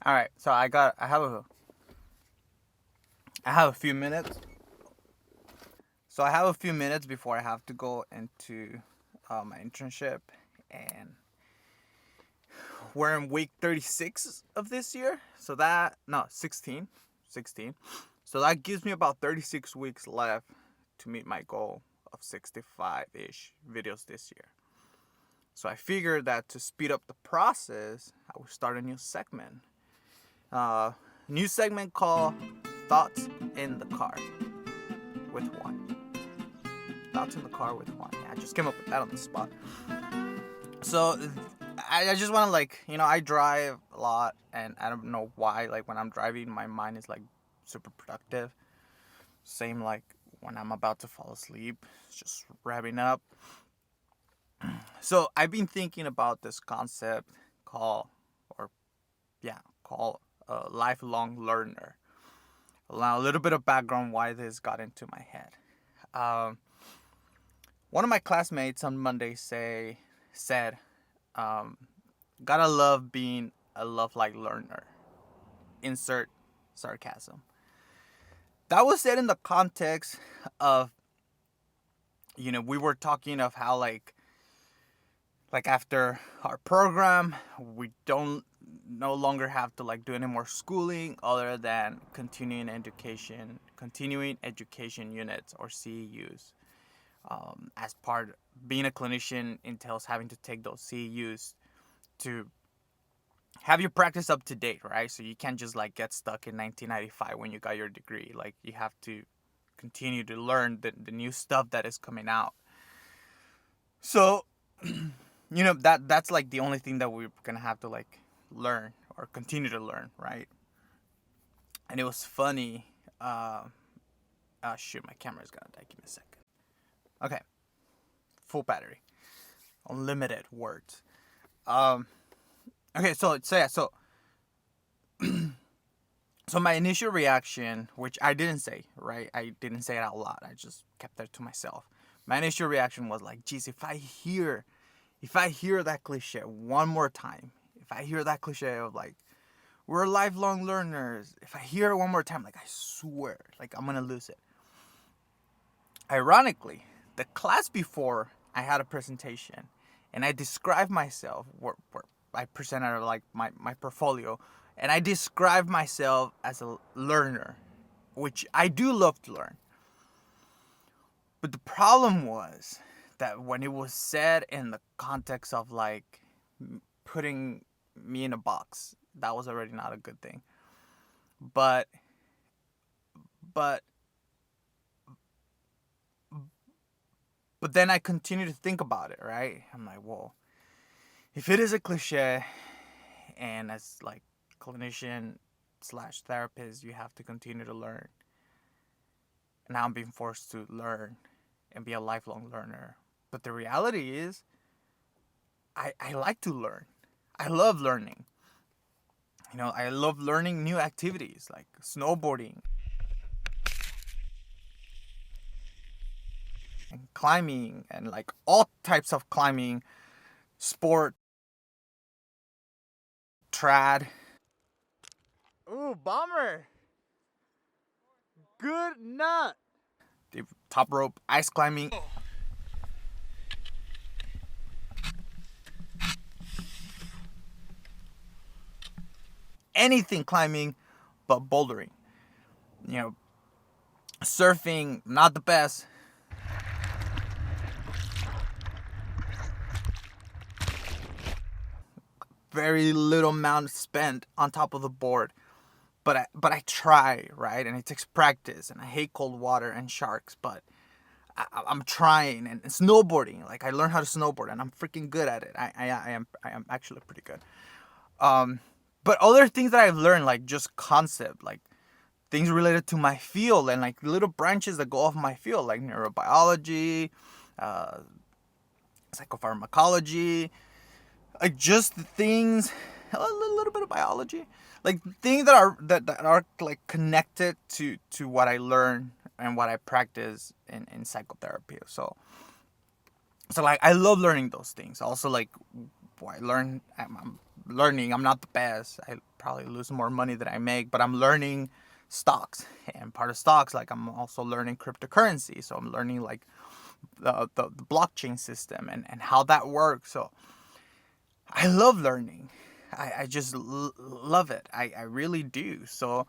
All right, so I have a few minutes. So I have a few minutes before I have to go into my internship, and we're in week 36 of this year. So that no 16, 16. So that gives me about 36 weeks left to meet my goal of 65-ish videos this year. So I figured that to speed up the process, I would start a new segment. Uh, New segment called Thoughts in the Car with Juan. Thoughts in the Car with Juan. Yeah, I just came up with that on the spot. So I just want to I drive a lot, and I don't know why. Like when I'm driving, my mind is like super productive. Same like when I'm about to fall asleep, it's just revving up. So I've been thinking about this concept called, or yeah, called a lifelong learner. Now, a little bit of background why this got into my head. Um, One of my classmates on Monday said, um, "Gotta love being a love like learner." Insert sarcasm. That was said in the context of, we were talking of how like after our program we don't no longer have to like do any more schooling other than continuing education units, or CEUs. As part being a clinician entails having to take those CEUs to have your practice up to date, right? So you can't just like get stuck in 1995 when you got your degree. Like you have to continue to learn the new stuff that is coming out. So that's like the only thing that we're gonna have to like learn or continue to learn, right? And it was funny. Shoot, my camera's gonna die. Give me a second. Okay, full battery, unlimited words. Um, okay, so my initial reaction, which I didn't say, right? I didn't say it out loud. I just kept that to myself. My initial reaction was like, geez, if I hear that cliche one more time, if I hear that cliche of like, we're lifelong learners, if I hear it one more time, like I swear, like I'm gonna lose it. Ironically, the class before I had a presentation and I described myself, where I presented like my portfolio, and I described myself as a learner, which I do love to learn. But the problem was that when it was said in the context of like putting me in a box, that was already not a good thing. But but but then I continue to think about it, right? I'm like, well, if it is a cliche, and as like clinician slash therapist, you have to continue to learn. And now I'm being forced to learn and be a lifelong learner. But the reality is, I like to learn. I love learning. I love learning new activities like snowboarding and climbing and like all types of climbing, sport, trad. Ooh, bomber. Good nut. The top rope, ice climbing, anything climbing but bouldering. You know, Surfing, not the best. Very little amount spent on top of the board. But I try, right? And it takes practice. And I hate cold water and sharks, but I'm trying. And snowboarding, like I learned how to snowboard, and I'm freaking good at it. I am actually pretty good. Um, but other things that I've learned, like just concept, like things related to my field, and like little branches that go off my field, like neurobiology, uh, psychopharmacology, like just things, a little bit of biology, like things that are like connected to what I learn and what I practice in psychotherapy. So like I love learning those things. Also like I learn, I'm learning. I'm not the best. I probably lose more money than I make, but I'm learning stocks. And part of stocks, like I'm also learning cryptocurrency. So I'm learning like the blockchain system and how that works. So I love learning. I just love it. I really do. So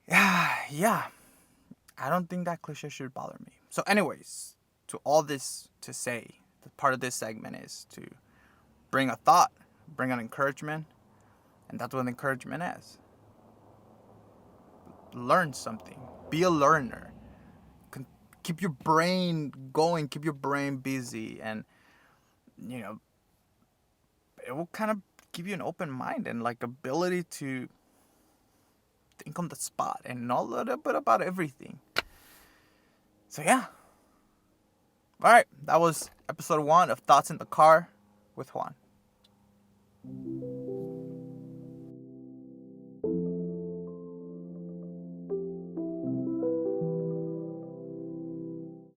yeah, I don't think that cliche should bother me. So anyways, to all this to say, the part of this segment is to bring a thought, bring an encouragement, and that's what encouragement is. Learn something. Be a learner. Keep your brain going, keep your brain busy, and you know, it will kind of give you an open mind and like ability to think on the spot and know a little bit about everything. So yeah. Alright, that was episode 1 of Thoughts in the Car with Juan.